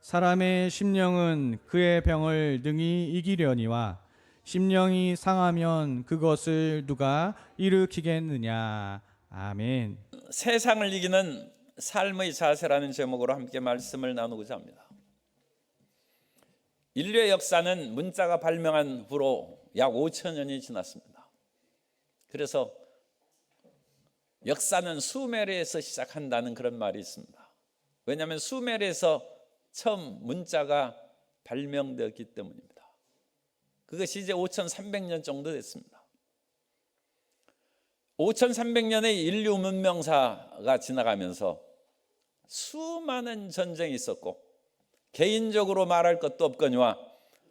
사람의 심령은 그의 병을 능히 이기려니와 심령이 상하면 그것을 누가 일으키겠느냐. 아멘. 세상을 이기는 삶의 자세라는 제목으로 함께 말씀을 나누고자 합니다. 인류의 역사는 문자가 발명한 후로 약 5,000년이 지났습니다. 그래서 역사는 수메르에서 시작한다는 그런 말이 있습니다. 왜냐하면 수메르에서 처음 문자가 발명되었기 때문입니다. 그것이 이제 5,300년 정도 됐습니다. 5,300년의 인류 문명사가 지나가면서 수많은 전쟁이 있었고 개인적으로 말할 것도 없거니와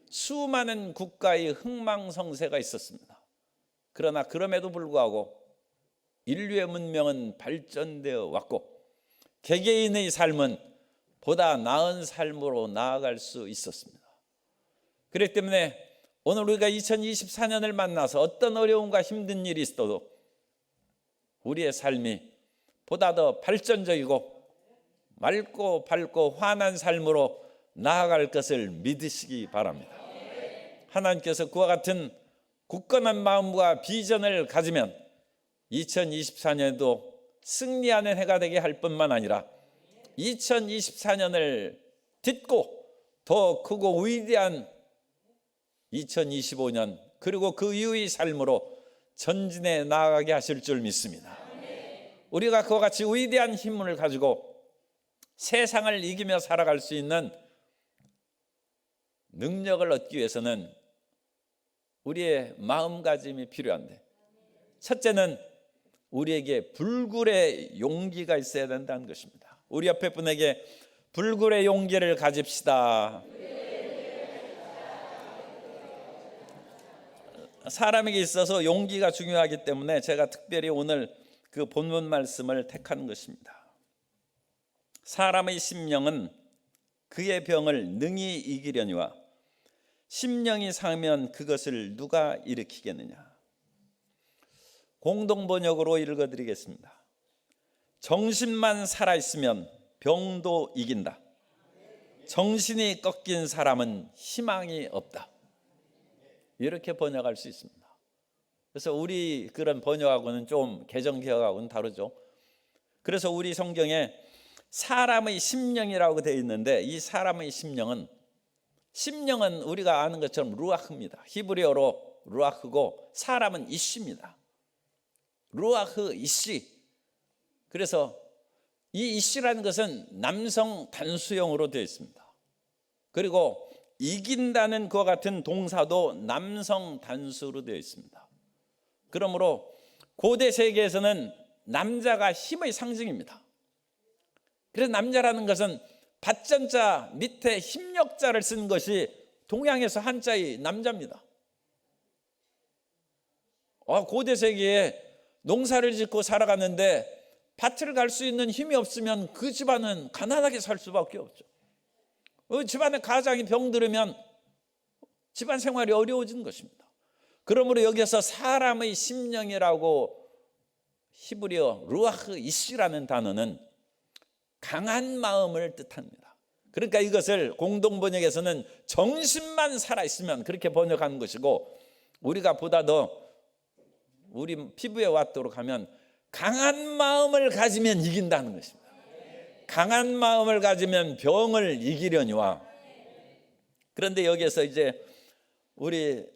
수많은 국가의 흥망성쇠가 있었습니다. 그러나 그럼에도 불구하고 인류의 문명은 발전되어 왔고 개개인의 삶은 보다 나은 삶으로 나아갈 수 있었습니다. 그렇기 때문에 오늘 우리가 2024년을 만나서 어떤 어려움과 힘든 일이 있어도 우리의 삶이 보다 더 발전적이고 맑고 밝고 환한 삶으로 나아갈 것을 믿으시기 바랍니다. 하나님께서 그와 같은 굳건한 마음과 비전을 가지면 2024년에도 승리하는 해가 되게 할 뿐만 아니라 2024년을 딛고 더 크고 위대한 2025년 그리고 그 이후의 삶으로 전진해 나아가게 하실 줄 믿습니다. 우리가 그와 같이 위대한 힘을 가지고 세상을 이기며 살아갈 수 있는 능력을 얻기 위해서는 우리의 마음가짐이 필요한데, 첫째는 우리에게 불굴의 용기가 있어야 된다는 것입니다. 우리 옆에 분에게 불굴의 용기를 가집시다. 사람에게 있어서 용기가 중요하기 때문에 제가 특별히 오늘 그 본문 말씀을 택한 것입니다. 사람의 심령은 그의 병을 능히 이기려니와 심령이 상하면 그것을 누가 일으키겠느냐. 공동번역으로 읽어드리겠습니다. 정신만 살아있으면 병도 이긴다. 정신이 꺾인 사람은 희망이 없다. 이렇게 번역할 수 있습니다. 그래서 우리 그런 번역하고는 좀 개정개혁하고는 다르죠. 그래서 우리 성경에 사람의 심령이라고 되어 있는데, 이 사람의 심령은 우리가 아는 것처럼 루아흐입니다. 히브리어로 루아흐고 사람은 이쉬입니다. 루아흐 이쉬. 그래서 이 이쉬라는 것은 남성 단수형으로 되어 있습니다. 그리고 이긴다는 그와 같은 동사도 남성 단수로 되어 있습니다. 그러므로 고대 세계에서는 남자가 힘의 상징입니다. 그래서 남자라는 것은 받전자 밑에 힘력자를 쓴 것이 동양에서 한자의 남자입니다. 고대 세계에 농사를 짓고 살아갔는데 밭을 갈 수 있는 힘이 없으면 그 집안은 가난하게 살 수밖에 없죠. 집안에 가장이 병들으면 집안 생활이 어려워지는 것입니다. 그러므로 여기서 사람의 심령이라고 히브리어 루아흐 이시라는 단어는 강한 마음을 뜻합니다. 그러니까 이것을 공동번역에서는 정신만 살아있으면 그렇게 번역하는 것이고, 우리가 보다 더 우리 피부에 왔도록 하면 강한 마음을 가지면 이긴다는 것입니다. 강한 마음을 가지면 병을 이기려니와. 그런데 여기에서 이제 우리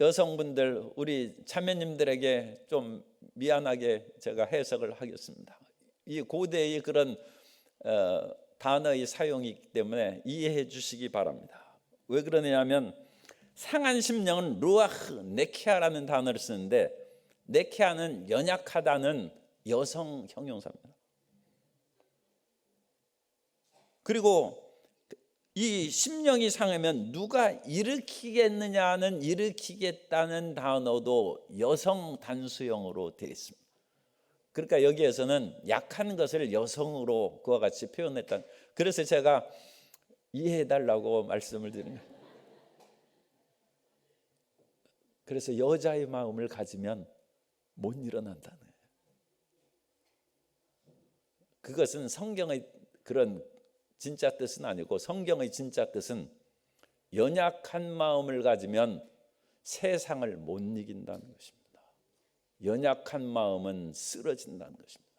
여성분들, 우리 자매님들에게 좀 미안하게 제가 해석을 하겠습니다. 이 고대의 그런 단어의 사용이기 때문에 이해해 주시기 바랍니다. 왜 그러냐면 상한 심령은 루아흐 네케아라는 단어를 쓰는데, 네케아는 연약하다는 여성 형용사입니다. 그리고 이 심령이 상하면 누가 일으키겠느냐는 일으키겠다는 단어도 여성 단수형으로 되어 있습니다. 그러니까 여기에서는 약한 것을 여성으로 그와 같이 표현했다. 그래서 제가 이해해달라고 말씀을 드립니다. 그래서 여자의 마음을 가지면 못 일어난다는 거예요. 그것은 성경의 그런 진짜 뜻은 아니고 성경의 진짜 뜻은 연약한 마음을 가지면 세상을 못 이긴다는 것입니다. 연약한 마음은 쓰러진다는 것입니다.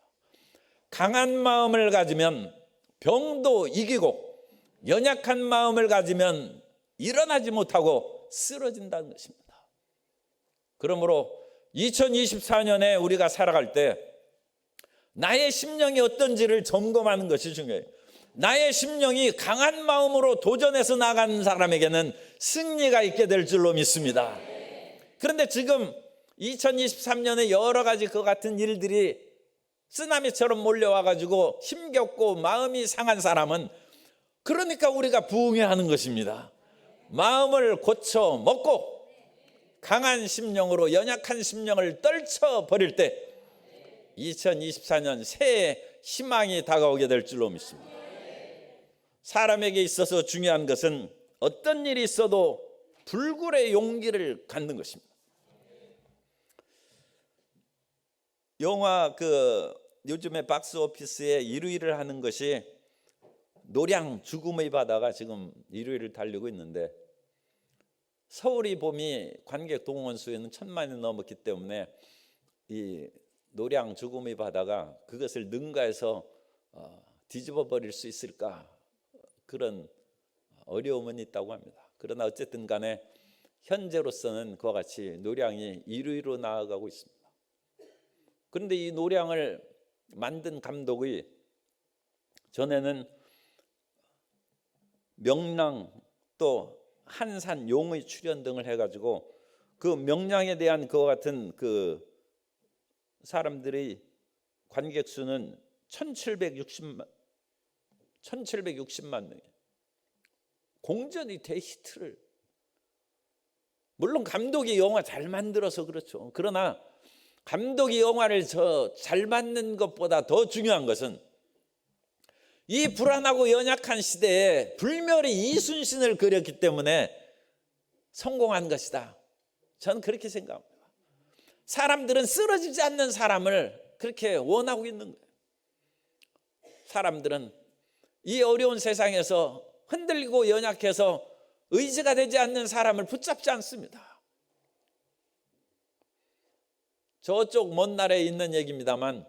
강한 마음을 가지면 병도 이기고 연약한 마음을 가지면 일어나지 못하고 쓰러진다는 것입니다. 그러므로 2024년에 우리가 살아갈 때 나의 심령이 어떤지를 점검하는 것이 중요해요. 나의 심령이 강한 마음으로 도전해서 나가는 사람에게는 승리가 있게 될 줄로 믿습니다. 그런데 지금 2023년에 여러 가지 그 같은 일들이 쓰나미처럼 몰려와가지고 힘겹고 마음이 상한 사람은 그러니까 우리가 부흥해야 하는 것입니다. 마음을 고쳐 먹고 강한 심령으로 연약한 심령을 떨쳐버릴 때 2024년 새해 희망이 다가오게 될 줄로 믿습니다. 사람에게 있어서 중요한 것은 어떤 일이 있어도 불굴의 용기를 갖는 것입니다. 영화 요즘에 박스오피스에 1위를 하는 것이 노량 죽음의 바다가 지금 1위를 달리고 있는데 서울이 봄이 관객 동원 수에는 1,000만이 넘었기 때문에 이 노량 죽음의 바다가 그것을 능가해서 뒤집어 버릴 수 있을까 그런 어려움은 있다고 합니다. 그러나 어쨌든 간에 현재로서는 그와 같이 노량이 1위로 나아가고 있습니다. 그런데 이 노량을 만든 감독이 전에는 명랑 또 한산 용의 출연 등을 해가지고 그 명량에 대한 그와 같은 그 사람들의 관객 수는 1760만 명이 공전이 대히트를 물론 감독이 영화 잘 만들어서 그렇죠. 그러나 감독이 영화를 잘 만든 것보다 더 중요한 것은 이 불안하고 연약한 시대에 불멸의 이순신을 그렸기 때문에 성공한 것이다. 저는 그렇게 생각합니다. 사람들은 쓰러지지 않는 사람을 그렇게 원하고 있는 거예요. 사람들은 이 어려운 세상에서 흔들리고 연약해서 의지가 되지 않는 사람을 붙잡지 않습니다. 저쪽 먼 나라에 있는 얘기입니다만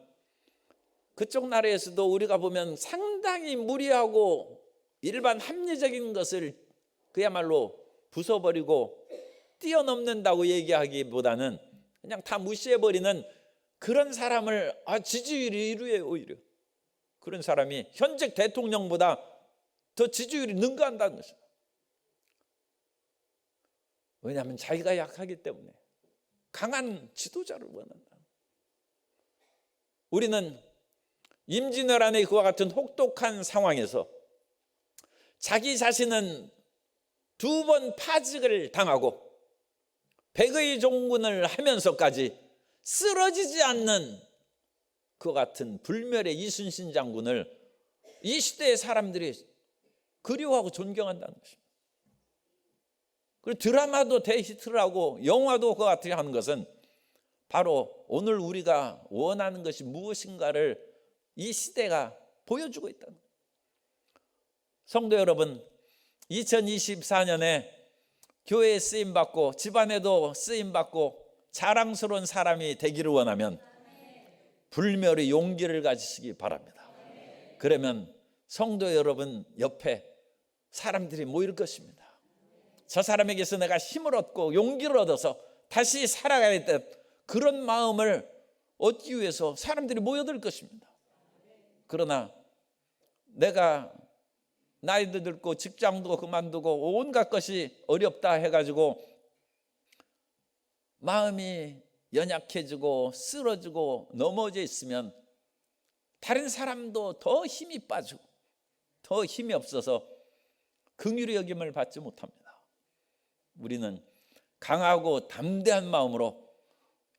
그쪽 나라에서도 우리가 보면 상당히 무리하고 일반 합리적인 것을 그야말로 부숴버리고 뛰어넘는다고 얘기하기보다는 그냥 다 무시해버리는 그런 사람을 지지율이 1위예요. 오히려 그런 사람이 현직 대통령보다 더 지지율이 능가한다는 것이죠. 왜냐하면 자기가 약하기 때문에 강한 지도자를 원한다. 우리는 임진왜란의 그와 같은 혹독한 상황에서 자기 자신은 2번 파직을 당하고 백의 종군을 하면서까지 쓰러지지 않는 그 같은 불멸의 이순신 장군을 이 시대의 사람들이 그리워하고 존경한다는 것입니다. 그리고 드라마도 대히트를 하고 영화도 그와 같이 하는 것은 바로 오늘 우리가 원하는 것이 무엇인가를 이 시대가 보여주고 있다는 거예요. 성도 여러분, 2024년에 교회에 쓰임받고 집안에도 쓰임받고 자랑스러운 사람이 되기를 원하면 불멸의 용기를 가지시기 바랍니다. 그러면 성도 여러분 옆에 사람들이 모일 것입니다. 저 사람에게서 내가 힘을 얻고 용기를 얻어서 다시 살아가야 될 그런 마음을 얻기 위해서 사람들이 모여들 것입니다. 그러나 내가 나이도 들고 직장도 그만두고 온갖 것이 어렵다 해가지고 마음이 연약해지고 쓰러지고 넘어져 있으면 다른 사람도 더 힘이 빠지고 더 힘이 없어서 긍휼의 여김을 받지 못합니다. 우리는 강하고 담대한 마음으로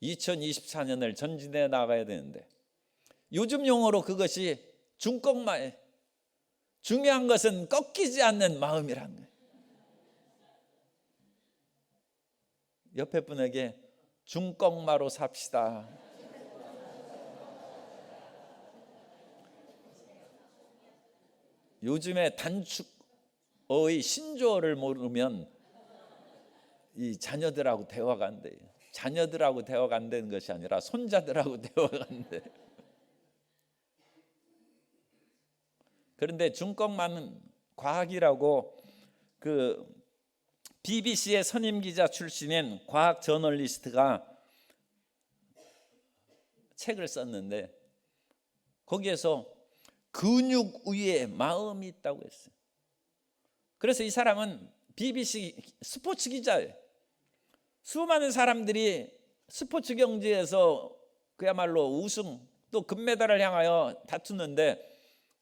2024년을 전진해 나가야 되는데 요즘 용어로 그것이 중꺾마에 중요한 것은 꺾이지 않는 마음이라는 거예요. 옆에 분에게 중꺾마로 삽시다. 요즘에 단축어의 신조어를 모르면 이 자녀들하고 대화가 안 돼요. 자녀들하고 대화가 안 되는 것이 아니라 손자들하고 대화가 안 돼. 그런데 중꺾만 과학이라고 그 BBC의 선임 기자 출신인 과학 저널리스트가 책을 썼는데 거기에서 근육 위에 마음이 있다고 했어요. 그래서 이 사람은 BBC 스포츠 기자예요. 수많은 사람들이 스포츠 경기에서 그야말로 우승 또 금메달을 향하여 다투는데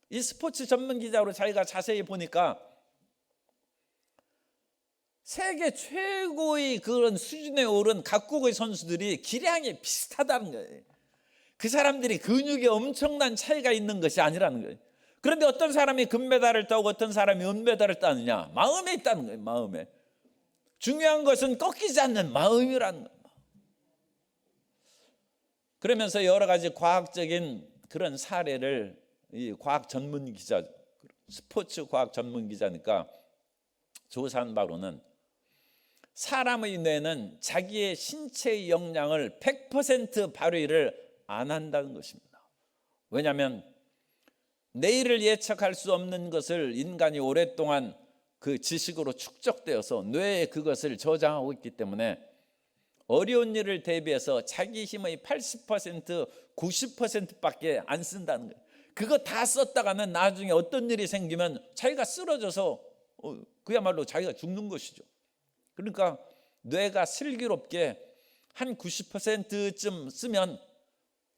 이 스포츠 전문 기자로 자기가 자세히 보니까 세계 최고의 그런 수준에 오른 각국의 선수들이 기량이 비슷하다는 거예요. 그 사람들이 근육에 엄청난 차이가 있는 것이 아니라는 거예요. 그런데 어떤 사람이 금메달을 따고 어떤 사람이 은메달을 따느냐? 마음에 있다는 거예요. 마음에. 중요한 것은 꺾이지 않는 마음이라는 거예요. 그러면서 여러 가지 과학적인 그런 사례를 이 과학 전문 기자, 스포츠 과학 전문 기자니까 조사한 바로는 사람의 뇌는 자기의 신체의 역량을 100% 발휘를 안 한다는 것입니다. 왜냐하면 내일을 예측할 수 없는 것을 인간이 오랫동안 그 지식으로 축적되어서 뇌에 그것을 저장하고 있기 때문에 어려운 일을 대비해서 자기 힘의 80%, 90%밖에 안 쓴다는 거예요. 그거 다 썼다가는 나중에 어떤 일이 생기면 자기가 쓰러져서 그야말로 자기가 죽는 것이죠. 그러니까 뇌가 슬기롭게 한 90%쯤 쓰면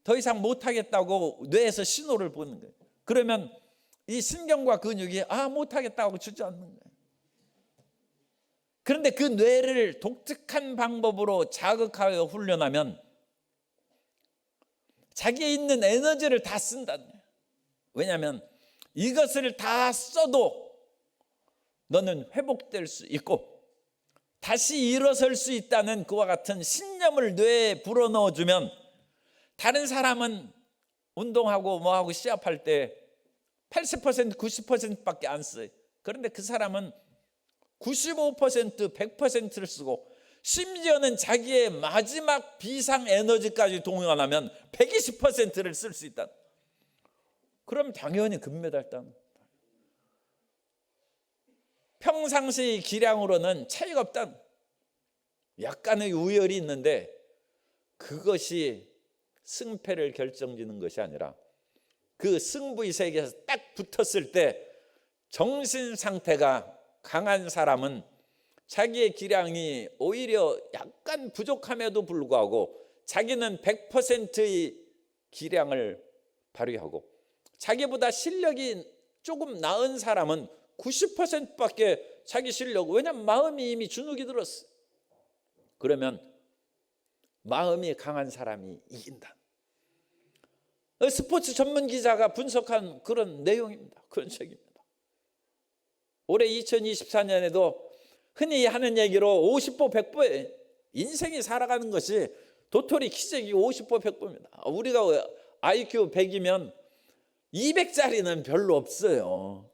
더 이상 못하겠다고 뇌에서 신호를 보는 거예요. 그러면 이 신경과 근육이 못하겠다고 주저앉는 거예요. 그런데 그 뇌를 독특한 방법으로 자극하여 훈련하면 자기에 있는 에너지를 다 쓴다는 거예요. 왜냐하면 이것을 다 써도 너는 회복될 수 있고 다시 일어설 수 있다는 그와 같은 신념을 뇌에 불어넣어주면 다른 사람은 운동하고 뭐하고 시합할 때 80%, 90%밖에 안 써요. 그런데 그 사람은 95%, 100%를 쓰고 심지어는 자기의 마지막 비상 에너지까지 동원하면 120%를 쓸 수 있다. 그럼 당연히 금메달 따는. 평상시 기량으로는 차이가 없다. 약간의 우열이 있는데 그것이 승패를 결정짓는 것이 아니라 그 승부의 세계에서 딱 붙었을 때 정신 상태가 강한 사람은 자기의 기량이 오히려 약간 부족함에도 불구하고 자기는 100%의 기량을 발휘하고 자기보다 실력이 조금 나은 사람은 90%밖에 자기 실력, 왜냐하면 마음이 이미 주눅이 들었어. 그러면 마음이 강한 사람이 이긴다. 스포츠 전문 기자가 분석한 그런 내용입니다. 그런 책입니다. 올해 2024년에도 흔히 하는 얘기로 50보 100보에 인생이 살아가는 것이 도토리 키재기 50보 100보입니다. 우리가 IQ 100이면 200짜리는 별로 없어요.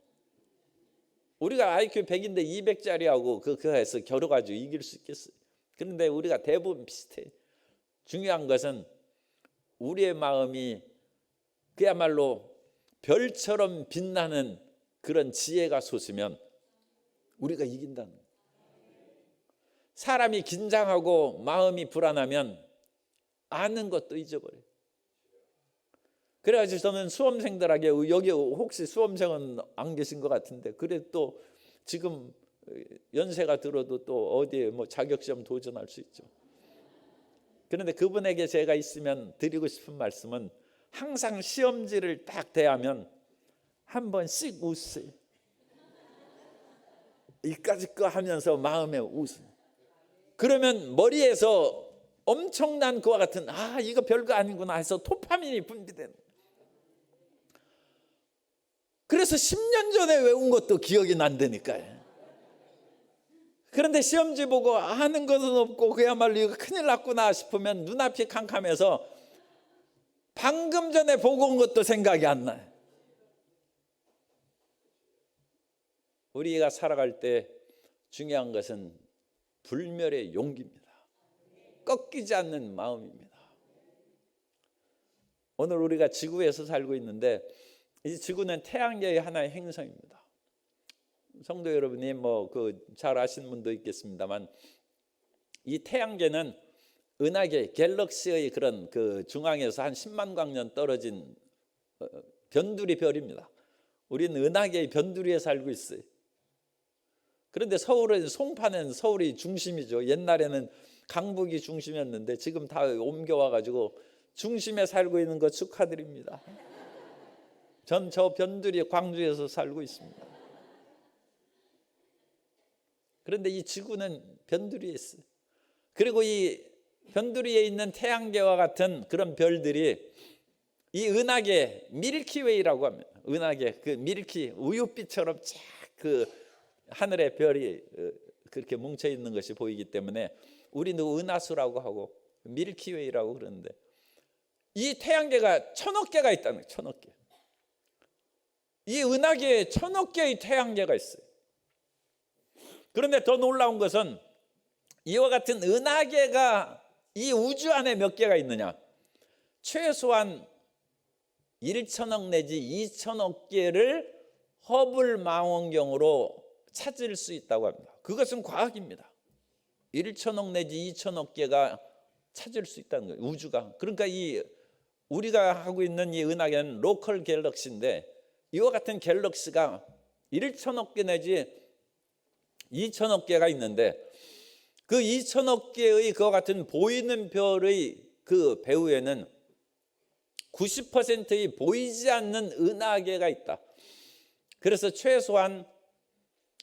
우리가 IQ 100인데 200짜리하고 그거에서 겨뤄가지고 이길 수 있겠어요. 그런데 우리가 대부분 비슷해요. 중요한 것은 우리의 마음이 그야말로 별처럼 빛나는 그런 지혜가 솟으면 우리가 이긴다는 거예요. 사람이 긴장하고 마음이 불안하면 아는 것도 잊어버려요. 그래가지고 저는 수험생들에게, 여기 혹시 수험생은 안 계신 것 같은데, 그래 또 지금 연세가 들어도 또 어디에 뭐 자격시험 도전할 수 있죠. 그런데 그분에게 제가 있으면 드리고 싶은 말씀은 항상 시험지를 딱 대하면 한 번씩 웃으세요. 이까짓 거 하면서 마음에 웃어요. 그러면 머리에서 엄청난 그와 같은 이거 별거 아니구나 해서 도파민이 분비되는. 그래서 10년 전에 외운 것도 기억이 난다니까요. 그런데 시험지 보고 아는 것은 없고 그야말로 이거 큰일 났구나 싶으면 눈앞이 캄캄해서 방금 전에 보고 온 것도 생각이 안 나요. 우리가 살아갈 때 중요한 것은 불멸의 용기입니다. 꺾이지 않는 마음입니다. 오늘 우리가 지구에서 살고 있는데 이 지구는 태양계의 하나의 행성입니다. 성도 여러분이 잘 아시는 분도 있겠습니다만 이 태양계는 은하계 갤럭시의 그런 그 중앙에서 한 10만 광년 떨어진 변두리 별입니다. 우리는 은하계의 변두리에 살고 있어요. 그런데 서울은 송파는 서울이 중심이죠. 옛날에는 강북이 중심이었는데 지금 다 옮겨와 가지고 중심에 살고 있는 거 축하드립니다. 전 저 변두리 광주에서 살고 있습니다. 그런데 이 지구는 변두리에 있어요. 그리고 이 변두리에 있는 태양계와 같은 그런 별들이 이 은하계 밀키웨이라고 합니다. 은하계 그 밀키 우유빛처럼 쫙 그 하늘의 별이 그렇게 뭉쳐 있는 것이 보이기 때문에 우리는 은하수라고 하고 밀키웨이라고 그러는데 이 태양계가 1000억 개가 있다는 거예요. 1000억 개. 이 은하계에 1000억 개의 태양계가 있어요. 그런데 더 놀라운 것은 이와 같은 은하계가 이 우주 안에 몇 개가 있느냐? 최소한 1000억 내지 2000억 개를 허블 망원경으로 찾을 수 있다고 합니다. 그것은 과학입니다. 1000억 내지 2000억 개가 찾을 수 있다는 거예요. 우주가. 그러니까 이 우리가 하고 있는 이 은하계는 로컬 갤럭시인데 이와 같은 갤럭시가 1000억 개 내지 2000억 개가 있는데 그 2000억 개의 그와 같은 보이는 별의 그 배후에는 90%의 보이지 않는 은하계가 있다. 그래서 최소한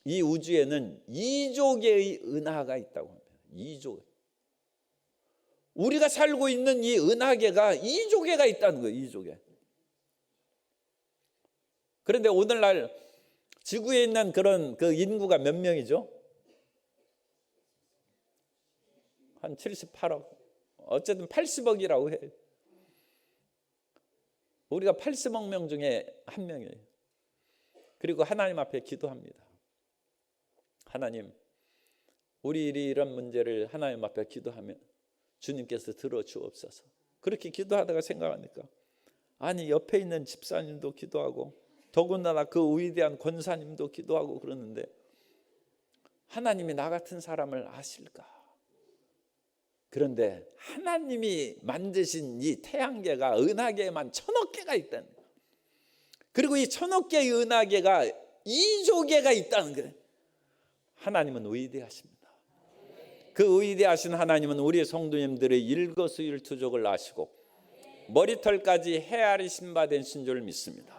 이 우주에는 2조 개의 은하가 있다고 합니다. 2조. 우리가 살고 있는 이 은하계가 2조 개가 있다는 거예요. 2조 개. 그런데 오늘날 지구에 있는 그런 그 인구가 몇 명이죠? 한 78억. 어쨌든 80억이라고 해요. 우리가 80억 명 중에 한 명이에요. 그리고 하나님 앞에 기도합니다. 하나님, 우리 이런 문제를 하나님 앞에 기도하면 주님께서 들어주옵소서. 그렇게 기도하다가 생각하니까 아니 옆에 있는 집사님도 기도하고 더군다나 그 위대한 권사님도 기도하고 그러는데 하나님이 나 같은 사람을 아실까? 그런데 하나님이 만드신 이 태양계가 은하계에만 1000억 개가 있다는 거예요. 그리고 이 1000억 개의 은하계가 2조 개가 있다는 거예요. 하나님은 위대하십니다. 그 위대하신 하나님은 우리 성도님들의 일거수일투족을 아시고 머리털까지 헤아리신 바 되신 줄 믿습니다.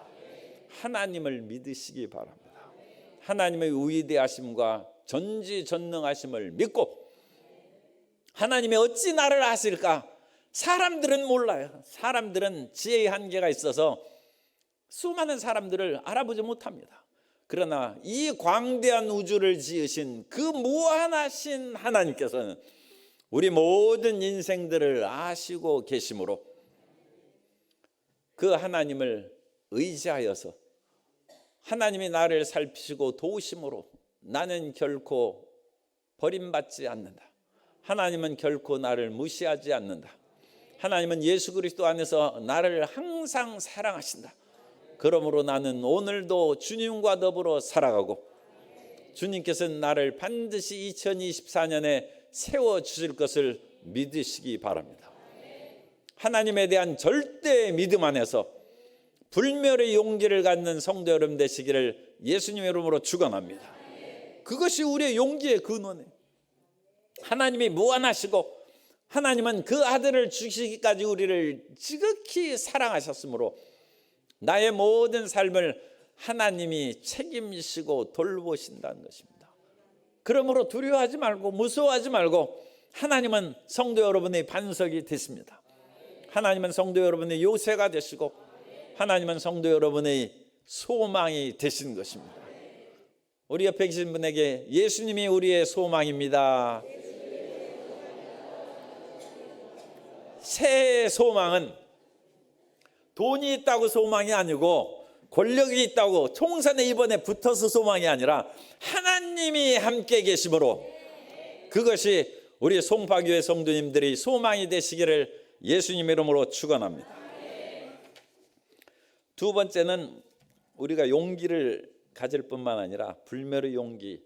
하나님을 믿으시기 바랍니다. 하나님의 위대하심과 전지전능하심을 믿고 하나님이 어찌 나를 아실까? 사람들은 몰라요. 사람들은 지혜의 한계가 있어서 수많은 사람들을 알아보지 못합니다. 그러나 이 광대한 우주를 지으신 그 무한하신 하나님께서는 우리 모든 인생들을 아시고 계시므로 그 하나님을 의지하여서 하나님이 나를 살피시고 도우심으로 나는 결코 버림받지 않는다. 하나님은 결코 나를 무시하지 않는다. 하나님은 예수 그리스도 안에서 나를 항상 사랑하신다. 그러므로 나는 오늘도 주님과 더불어 살아가고 주님께서는 나를 반드시 2024년에 세워주실 것을 믿으시기 바랍니다. 하나님에 대한 절대 믿음 안에서 불멸의 용기를 갖는 성도 여러분 되시기를 예수님의 이름으로 축원합니다. 그것이 우리의 용기의 근원이에요. 하나님이 무한하시고 하나님은 그 아들을 주시기까지 우리를 지극히 사랑하셨으므로 나의 모든 삶을 하나님이 책임지시고 돌보신다는 것입니다. 그러므로 두려워하지 말고 무서워하지 말고 하나님은 성도 여러분의 반석이 되십니다. 하나님은 성도 여러분의 요새가 되시고 하나님은 성도 여러분의 소망이 되신 것입니다. 우리 옆에 계신 분에게 예수님이 우리의 소망입니다. 새해의 소망은 돈이 있다고 소망이 아니고 권력이 있다고 총선에 이번에 붙어서 소망이 아니라 하나님이 함께 계심으로, 그것이 우리 송파교회 성도님들이 소망이 되시기를 예수님 이름으로 축원합니다. 두 번째는 우리가 용기를 가질 뿐만 아니라 불멸의 용기,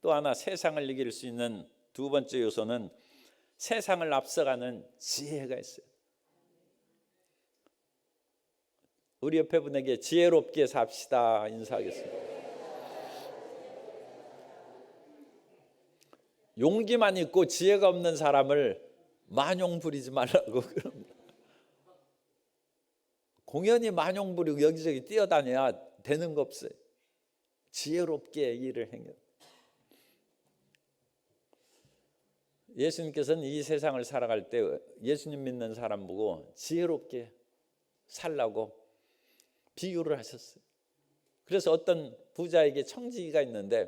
또 하나 세상을 이길 수 있는 두 번째 요소는 세상을 앞서가는 지혜가 있어요. 우리 옆에 분에게 지혜롭게 삽시다 인사하겠습니다. 용기만 있고 지혜가 없는 사람을 만용 부리지 말라고 그럽니다. 공연히 만용 부리고 여기저기 뛰어다녀야 되는 거 없어요. 지혜롭게 일을 행해. 예수님께서는 이 세상을 살아갈 때 예수님 믿는 사람 보고 지혜롭게 살라고 비유를 하셨어요. 그래서 어떤 부자에게 청지기가 있는데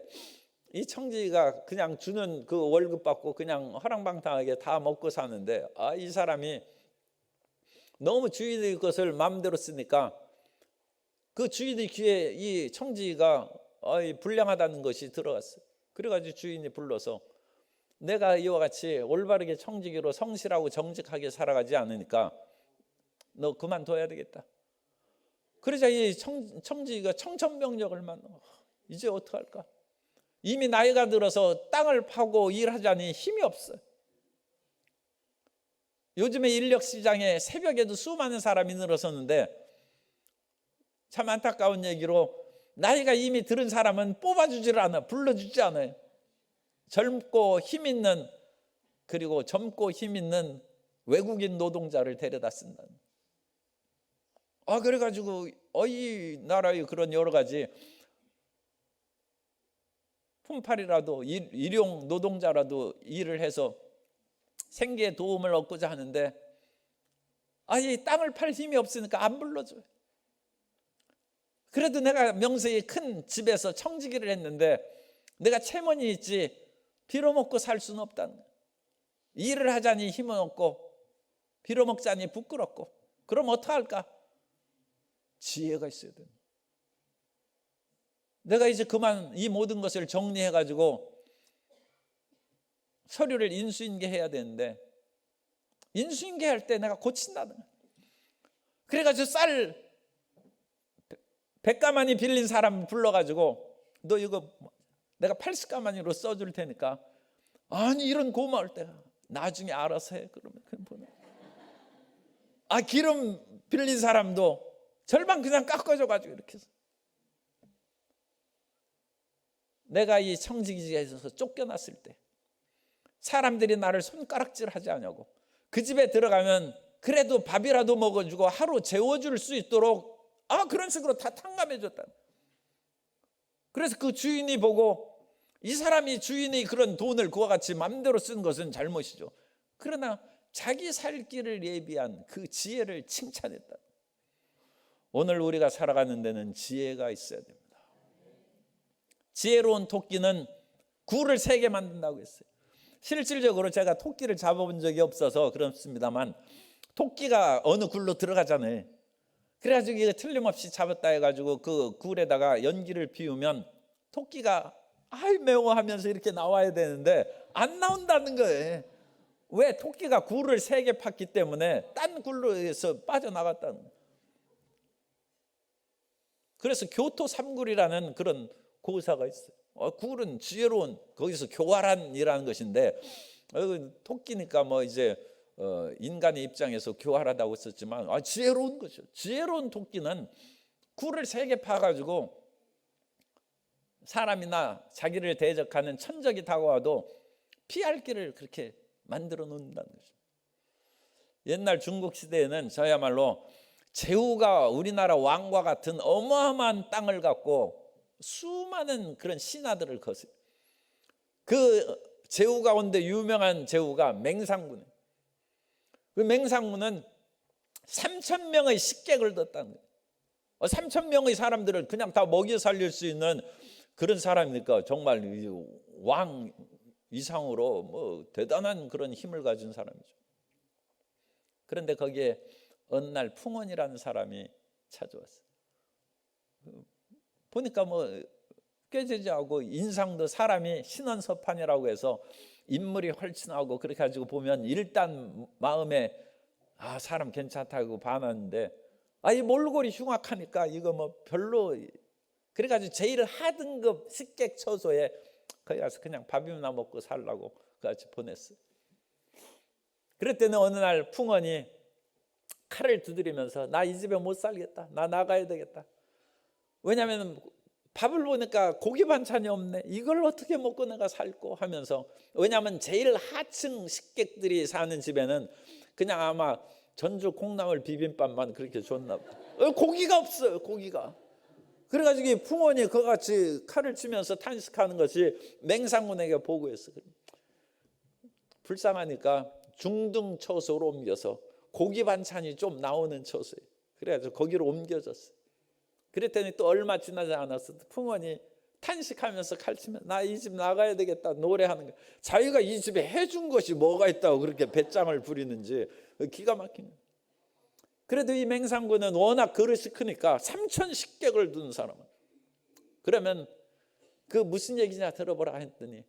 이 청지기가 그냥 주는 그 월급 받고 그냥 허랑방탕하게 다 먹고 사는데, 이 사람이 너무 주인의 것을 마음대로 쓰니까 그 주인의 귀에 이 청지기가 불량하다는 것이 들어갔어요. 그래가지고 주인이 불러서 내가 이와 같이 올바르게 청지기로 성실하고 정직하게 살아가지 않으니까 너 그만둬야 되겠다. 그러자 이 청지기가 청천벽력을 만나. 이제 어떡할까? 이미 나이가 들어서 땅을 파고 일하자니 힘이 없어요. 요즘에 인력시장에 새벽에도 수많은 사람이 늘어섰는데 참 안타까운 얘기로 나이가 이미 들은 사람은 뽑아주질 않아, 불러주지 않아요. 젊고 힘 있는, 그리고 젊고 힘 있는 외국인 노동자를 데려다 쓴다. 그래가지고 이 나라의 그런 여러 가지 품팔이라도 일용 노동자라도 일을 해서 생계에 도움을 얻고자 하는데 이 땅을 팔 힘이 없으니까 안 불러줘요. 그래도 내가 명색이 큰 집에서 청지기를 했는데 내가 체면이 있지 빌어먹고 살 수는 없다는 거예요. 일을 하자니 힘은 없고 빌어먹자니 부끄럽고. 그럼 어떡할까? 지혜가 있어야 됩니다. 내가 이제 그만 이 모든 것을 정리해가지고 서류를 인수인계해야 되는데 인수인계할 때 내가 고친다는 거예요. 그래가지고 쌀 100가마니 빌린 사람 불러가지고 너 이거 내가 80가마니로 써줄 테니까, 아니 이런 고마울 때가 나중에 알아서 해. 그러면 그냥 보내. 기름 빌린 사람도 절반 그냥 깎아줘가지고 이렇게 해서 내가 이 청지기에서 쫓겨났을 때 사람들이 나를 손가락질하지 않냐고, 그 집에 들어가면 그래도 밥이라도 먹어주고 하루 재워줄 수 있도록 그런 식으로 다 탕감해줬다. 그래서 그 주인이 보고 이 사람이 주인이 그런 돈을 그와 같이 마음대로 쓴 것은 잘못이죠. 그러나 자기 살 길을 예비한 그 지혜를 칭찬했다. 오늘 우리가 살아가는 데는 지혜가 있어야 됩니다. 지혜로운 토끼는 굴을 3개 만든다고 했어요. 실질적으로 제가 토끼를 잡아본 적이 없어서 그렇습니다만 토끼가 어느 굴로 들어가잖아요. 그래가지고 이거 틀림없이 잡았다 해가지고 그 굴에다가 연기를 피우면 토끼가 매워 하면서 이렇게 나와야 되는데 안 나온다는 거예요. 왜? 토끼가 굴을 3개 팠기 때문에 딴 굴로에서 빠져나갔다는 거예요. 그래서 교토 3굴이라는 그런 고사가 있어요. 굴은 지혜로운, 거기서 교활한이라는 것인데 토끼니까 뭐 이제 인간의 입장에서 교활하다고 썼지만 지혜로운 거죠. 지혜로운 토끼는 굴을 3개 파가지고 사람이나 자기를 대적하는 천적이 다가와도 피할 길을 그렇게 만들어 놓는다는 거죠. 옛날 중국 시대에는 저야말로 제후가 우리나라 왕과 같은 어마어마한 땅을 갖고 수많은 그런 신하들을 거스요. 그 제후 가운데 유명한 제후가 맹상군이에요. 그 맹상군은 3,000명의 식객을 뒀다는 거예요. 3,000명의 사람들을 그냥 다 먹여 살릴 수 있는 그런 사람이니까 정말 왕 이상으로 뭐 대단한 그런 힘을 가진 사람이죠. 그런데 거기에 어느 날 풍원이라는 사람이 찾아왔어요. 보니까 뭐 꾀지지하고 인상도 사람이 신원서판이라고 해서 인물이 헐친하고 그렇게 가지고 보면 일단 마음에 사람 괜찮다고 반하는데 이 몰골이 흉악하니까 이거 뭐 별로, 그래가지고 제일 하등급 식객 처소에 거기 가서 그냥 밥이나 먹고 살라고 같이 보냈어요. 그랬더니 어느 날 풍원이 칼을 두드리면서 나 이 집에 못 살겠다, 나 나가야 되겠다. 왜냐하면 밥을 보니까 고기 반찬이 없네, 이걸 어떻게 먹고 내가 살고 하면서, 왜냐하면 제일 하층 식객들이 사는 집에는 그냥 아마 전주 콩나물 비빔밥만 그렇게 줬나 봐. 고기가 없어요, 고기가. 그래가지고 풍원이 그같이 칼을 치면서 탄식하는 것이 맹상군에게 보고했어. 불쌍하니까 중등 처소로 옮겨서 고기 반찬이 좀 나오는 처소에, 그래가지고 거기로 옮겨졌어. 그랬더니 또 얼마 지나지 않았어, 풍원이 탄식하면서 칼치면 나 이 집 나가야 되겠다 노래하는 거야. 자기가 이 집에 해준 것이 뭐가 있다고 그렇게 배짱을 부리는지 기가 막히네. 그래도 이 맹상군은 워낙 그릇이 크니까 3,000 식객을 둔 사람은, 그러면 그 무슨 얘기냐 들어보라 했더니,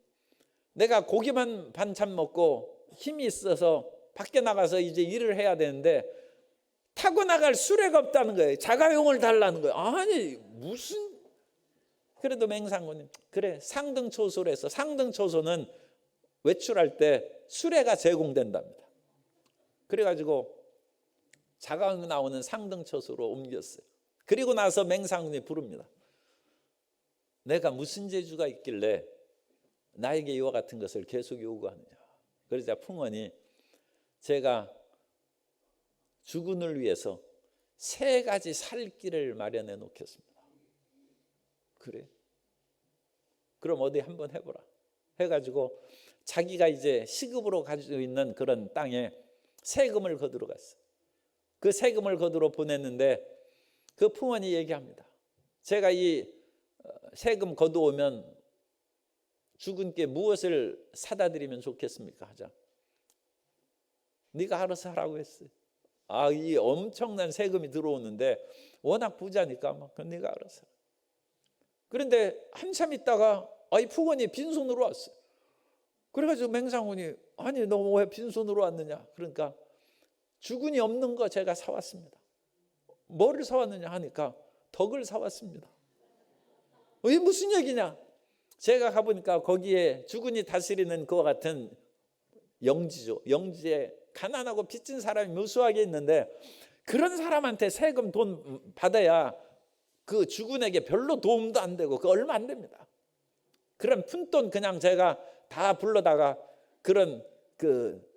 내가 고기만 반찬 먹고 힘이 있어서 밖에 나가서 이제 일을 해야 되는데 타고 나갈 수레가 없다는 거예요. 자가용을 달라는 거예요. 아니 무슨. 그래도 맹상군이 그래 상등초소로 해서, 상등초소는 외출할 때 수레가 제공된답니다. 그래가지고 자가용 나오는 상등초소로 옮겼어요. 그리고 나서 맹상군이 부릅니다. 내가 무슨 재주가 있길래 나에게 이와 같은 것을 계속 요구하느냐. 그러자 풍원이 제가 주군을 위해서 3가지 살 길을 마련해 놓겠습니다. 그래? 그럼 어디 한번 해보라 해가지고 자기가 이제 시급으로 가지고 있는 그런 땅에 세금을 거두러 갔어요. 그 세금을 거두러 보냈는데 그 풍원이 얘기합니다. 제가 이 세금 거두오면 주군께 무엇을 사다 드리면 좋겠습니까? 하자. 네가 알아서 하라고 했어요. 이 엄청난 세금이 들어오는데 워낙 부자니까 막 네가 알아서. 그런데 한참 있다가 이 풍원이 빈손으로 왔어요. 그래가지고 맹상군이 아니 너 왜 빈손으로 왔느냐. 그러니까 주군이 없는 거 제가 사왔습니다. 뭐를 사왔느냐 하니까 덕을 사왔습니다. 이게 무슨 얘기냐. 제가 가보니까 거기에 주군이 다스리는 그와 같은 영지죠. 영지에 가난하고 빚진 사람이 무수하게 있는데 그런 사람한테 세금 돈 받아야 그 주군에게 별로 도움도 안 되고 그 얼마 안 됩니다. 그런 푼돈 그냥 제가 다 불러다가 그런 그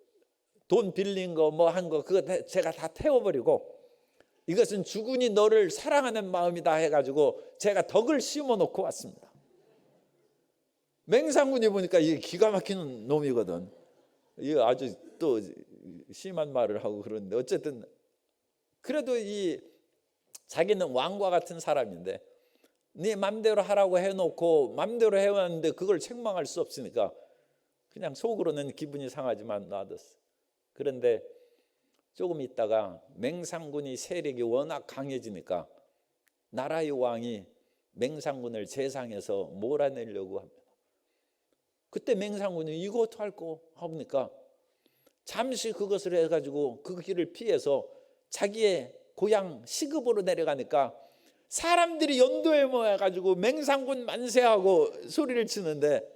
돈 빌린 거 뭐 한 거 그거 제가 다 태워버리고 이것은 주군이 너를 사랑하는 마음이다 해가지고 제가 덕을 심어 놓고 왔습니다. 맹상군이 보니까 이게 기가 막히는 놈이거든. 이게 아주 또 심한 말을 하고 그러는데 어쨌든 그래도 이 자기는 왕과 같은 사람인데 네 맘대로 하라고 해놓고 맘대로 해왔는데 그걸 책망할 수 없으니까 그냥 속으로는 기분이 상하지만 놔뒀어. 그런데 조금 있다가 맹상군이 세력이 워낙 강해지니까 나라의 왕이 맹상군을 재상에서 몰아내려고 합니다. 그때 맹상군이 이거 어떡할꼬 하니까 잠시 그것을 해가지고 그 길을 피해서 자기의 고향 시급으로 내려가니까 사람들이 연도에 모여가지고 맹상군 만세하고 소리를 치는데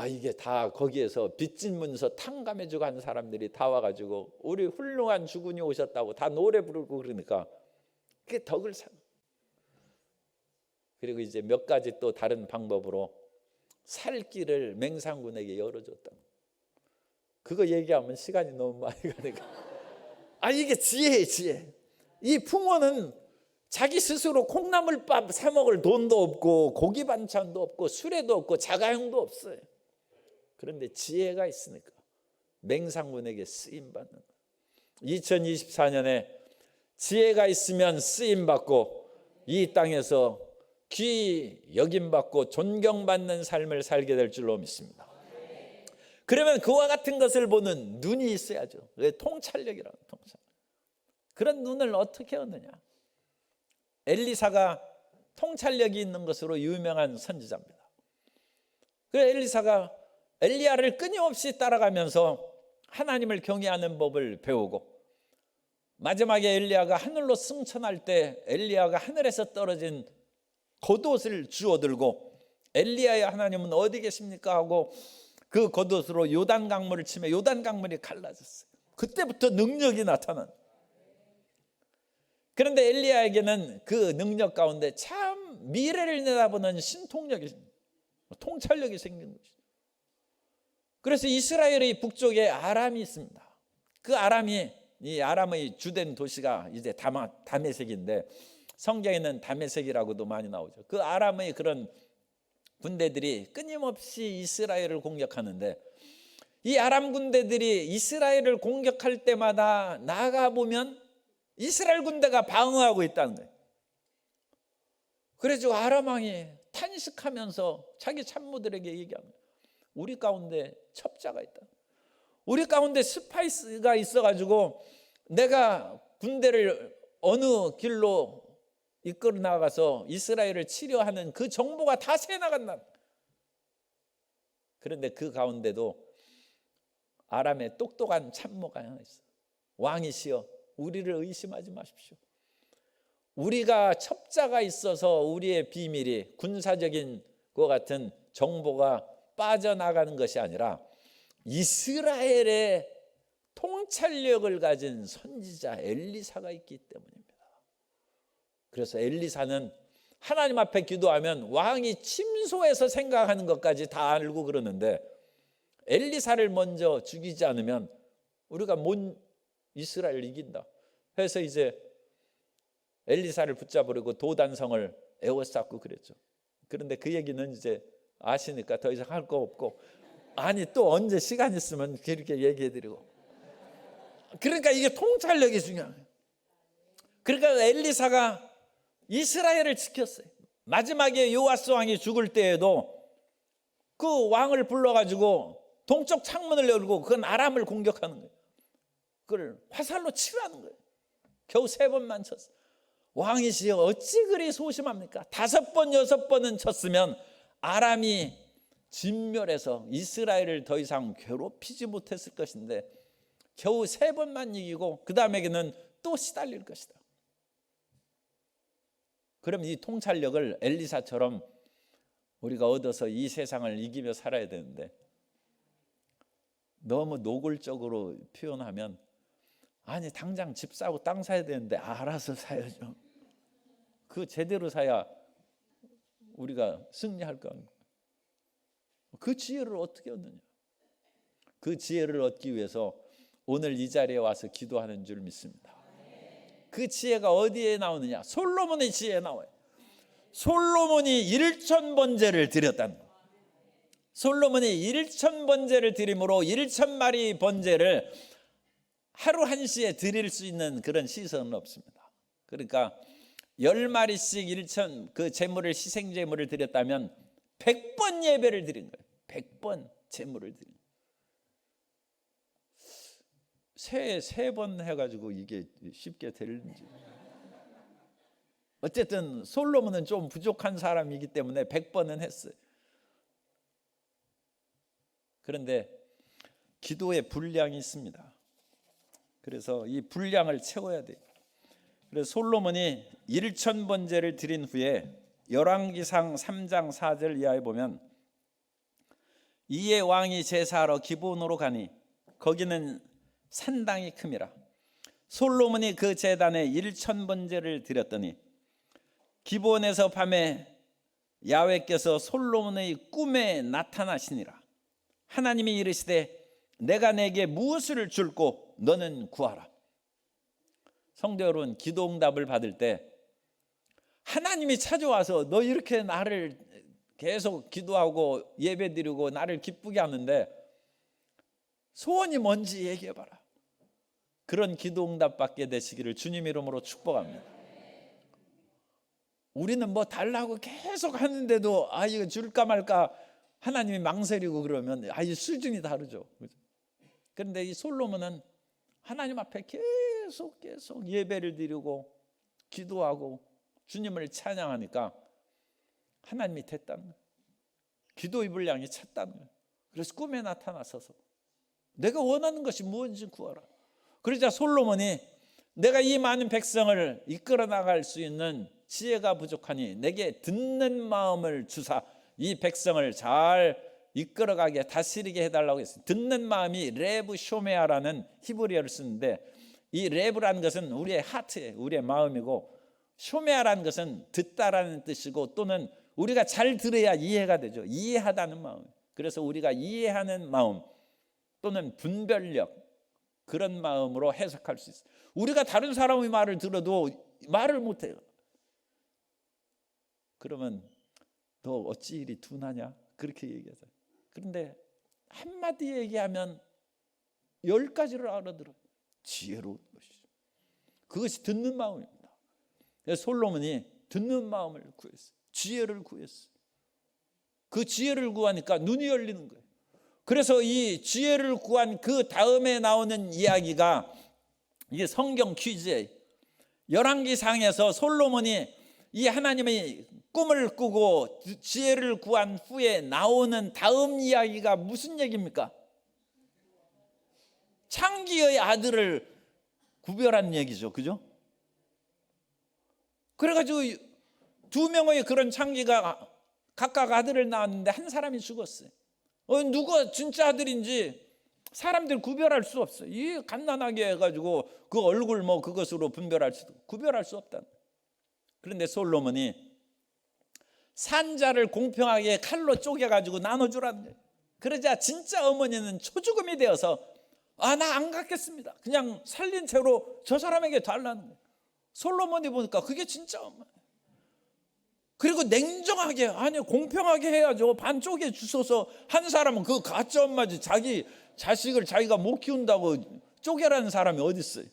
이게 다 거기에서 빚진 문서 탕감해주고 한 사람들이 다 와가지고 우리 훌륭한 주군이 오셨다고 다 노래 부르고 그러니까 그게 덕을 사. 그리고 이제 몇 가지 또 다른 방법으로 살 길을 맹상군에게 열어줬다. 그거 얘기하면 시간이 너무 많이 가니까 이게 지혜예요, 지혜. 이 풍원은 자기 스스로 콩나물밥 사 먹을 돈도 없고 고기 반찬도 없고 수레도 없고 자가용도 없어요. 그런데 지혜가 있으니까 맹상군에게 쓰임받는 거예요. 2024년에 지혜가 있으면 쓰임받고 이 땅에서 귀 여김받고 존경받는 삶을 살게 될 줄로 믿습니다. 그러면 그와 같은 것을 보는 눈이 있어야죠. 통찰력이라고. 통찰. 그런 눈을 어떻게 얻느냐. 엘리사가 통찰력이 있는 것으로 유명한 선지자입니다. 그래서 엘리사가 엘리야를 끊임없이 따라가면서 하나님을 경외하는 법을 배우고, 마지막에 엘리야가 하늘로 승천할 때 엘리야가 하늘에서 떨어진 겉옷을 주워들고 엘리야의 하나님은 어디 계십니까 하고 그 겉옷으로 요단 강물을 치며 요단 강물이 갈라졌어요. 그때부터 능력이 나타난. 그런데 엘리야에게는 그 능력 가운데 참 미래를 내다보는 신통력이, 통찰력이 생긴 것이죠. 그래서 이스라엘의 북쪽에 아람이 있습니다. 그 아람이, 이 아람의 주된 도시가 이제 다메섹인데 성경에는 다메섹이라고도 많이 나오죠. 그 아람의 그런 군대들이 끊임없이 이스라엘을 공격하는데, 이 아람 군대들이 이스라엘을 공격할 때마다 나가보면 이스라엘 군대가 방어하고 있다는 거예요. 그래서 아람 왕이 탄식하면서 자기 참모들에게 얘기합니다. 우리 가운데 첩자가 있다. 우리 가운데 스파이스가 있어가지고 내가 군대를 어느 길로 이끌어 나가서 이스라엘을 치료하는 그 정보가 다 새나간다. 그런데 그 가운데도 아람의 똑똑한 참모가 하나 있어. 왕이시여, 우리를 의심하지 마십시오. 우리가 첩자가 있어서 우리의 비밀이, 군사적인 것 같은 정보가 빠져나가는 것이 아니라 이스라엘의 통찰력을 가진 선지자 엘리사가 있기 때문입니다. 그래서 엘리사는 하나님 앞에 기도하면 왕이 침소해서 생각하는 것까지 다 알고 그러는데, 엘리사를 먼저 죽이지 않으면 우리가 못 이스라엘을 이긴다 해서 이제 엘리사를 붙잡으려고 도단성을 에워쌌고 그랬죠. 그런데 그 얘기는 이제 아시니까 더 이상 할 거 없고, 아니 또 언제 시간 있으면 그렇게 얘기해드리고. 그러니까 이게 통찰력이 중요해요. 그러니까 엘리사가 이스라엘을 지켰어요. 마지막에 요아스 왕이 죽을 때에도 그 왕을 불러가지고 동쪽 창문을 열고 그건 아람을 공격하는 거예요. 그걸 화살로 치라는 거예요. 겨우 3번만 쳤어요. 왕이시여 어찌 그리 소심합니까? 5번 6번은 쳤으면 아람이 진멸해서 이스라엘을 더 이상 괴롭히지 못했을 것인데 겨우 3번만 이기고 그 다음에는 또 시달릴 것이다. 그럼 이 통찰력을 엘리사처럼 우리가 얻어서 이 세상을 이기며 살아야 되는데, 너무 노골적으로 표현하면 아니 당장 집 사고 땅 사야 되는데 알아서 사야죠. 그 제대로 사야 우리가 승리할 거 아닙니까? 그 지혜를 어떻게 얻느냐? 그 지혜를 얻기 위해서 오늘 이 자리에 와서 기도하는 줄 믿습니다. 그 지혜가 어디에 나오느냐? 솔로몬의 지혜에 나와요. 솔로몬이 1,000번제를 드렸다는 거예요. 솔로몬이 1,000번제를 드림으로 1,000마리 번제를 하루 한시에 드릴 수 있는 그런 시설은 없습니다. 그러니까 10마리씩 1,000 그 제물을, 희생 제물을 드렸다면 100번 예배를 드린 거예요. 100번 제물을 드린 거예요. 새해 3번 해가지고 이게 쉽게 되는지. 어쨌든 솔로몬은 좀 부족한 사람이기 때문에 100번은 했어요. 그런데 기도의 분량이 있습니다. 그래서 이 분량을 채워야 돼요. 그래서 솔로몬이 1,000번제를 드린 후에 열왕기상 3장 4절 이하에 보면, 이에 왕이 제사하러 기브온으로 가니 거기는 산당이 큼이라. 솔로몬이 그 제단에 1,000번제를 드렸더니 기브온에서 밤에 야훼께서 솔로몬의 꿈에 나타나시니라. 하나님이 이르시되 내가 내게 무엇을 줄고 너는 구하라. 성도 여러분, 기도 응답을 받을 때 하나님이 찾아와서 너 이렇게 나를 계속 기도하고 예배드리고 나를 기쁘게 하는데 소원이 뭔지 얘기해봐라. 그런 기도 응답 받게 되시기를 주님 이름으로 축복합니다. 우리는 뭐 달라고 계속 하는데도 이거 줄까 말까 하나님이 망설이고 그러면 이 수준이 다르죠. 그런데 이 솔로몬은 하나님 앞에 계속 예배를 드리고 기도하고 주님을 찬양하니까 하나님이 됐다는 거예요. 기도의 분량이 찼다는 거예요. 그래서 꿈에 나타나서서 내가 원하는 것이 무엇인지 구하라. 그러자 솔로몬이 내가 이 많은 백성을 이끌어 나갈 수 있는 지혜가 부족하니 내게 듣는 마음을 주사 이 백성을 잘 이끌어가게 다스리게 해달라고 했어요. 듣는 마음이 레브 쇼메아라는 히브리어를 쓰는데 이 레브라는 것은 우리의 하트예요. 우리의 마음이고 쇼메아라는 것은 듣다라는 뜻이고 또는 우리가 잘 들어야 이해가 되죠. 이해하다는 마음. 그래서 우리가 이해하는 마음 또는 분별력 그런 마음으로 해석할 수 있어요. 우리가 다른 사람의 말을 들어도 말을 못해요. 그러면 너 어찌 이리 둔하냐 그렇게 얘기하잖아요. 그런데 한마디 얘기하면 10가지를 알아들어요. 지혜로운 것이죠. 그것이 듣는 마음입니다. 그래서 솔로몬이 듣는 마음을 구했어요. 지혜를 구했어요. 그 지혜를 구하니까 눈이 열리는 거예요. 그래서 이 지혜를 구한 그 다음에 나오는 이야기가 이게 성경 퀴즈예요. 열왕기상에서 솔로몬이 이 하나님의 꿈을 꾸고 지혜를 구한 후에 나오는 다음 이야기가 무슨 얘기입니까? 창기의 아들을 구별한 얘기죠. 그죠? 그래가지고 두 명의 그런 창기가 각각 아들을 낳았는데 한 사람이 죽었어요. 누가 진짜 아들인지 사람들 구별할 수 없어요. 이 갓난하게 해가지고 그 얼굴 뭐 그것으로 구별할 수 없다. 그런데 솔로몬이 산자를 공평하게 칼로 쪼개가지고 나눠주라는 거예요. 그러자 진짜 어머니는 초죽음이 되어서 나 안 갖겠습니다. 그냥 살린 채로 저 사람에게 달라는 거예요. 솔로몬이 보니까 그게 진짜 엄마. 그리고 냉정하게 아니 공평하게 해야죠. 반쪽에 주소서 한 사람은 그 가짜 엄마지 자기 자식을 자기가 못 키운다고 쪼개라는 사람이 어디 있어요?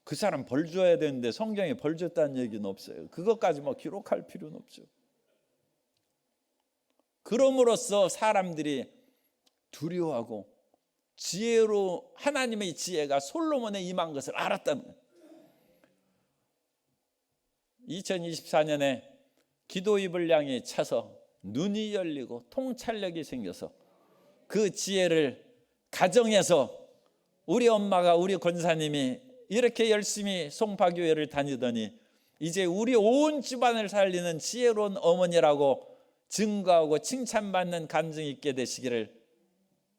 그 사람 벌 줘야 되는데 성경에 벌 줬다는 얘기는 없어요. 그것까지 뭐 기록할 필요는 없죠. 그럼으로써 사람들이 두려워하고 지혜로 하나님의 지혜가 솔로몬에 임한 것을 알았다는 거예요. 2024년에 기도의 분량이 차서 눈이 열리고 통찰력이 생겨서 그 지혜를 가정에서 우리 엄마가 우리 권사님이 이렇게 열심히 송파교회를 다니더니 이제 우리 온 집안을 살리는 지혜로운 어머니라고 증거하고 칭찬받는 간증이 있게 되시기를.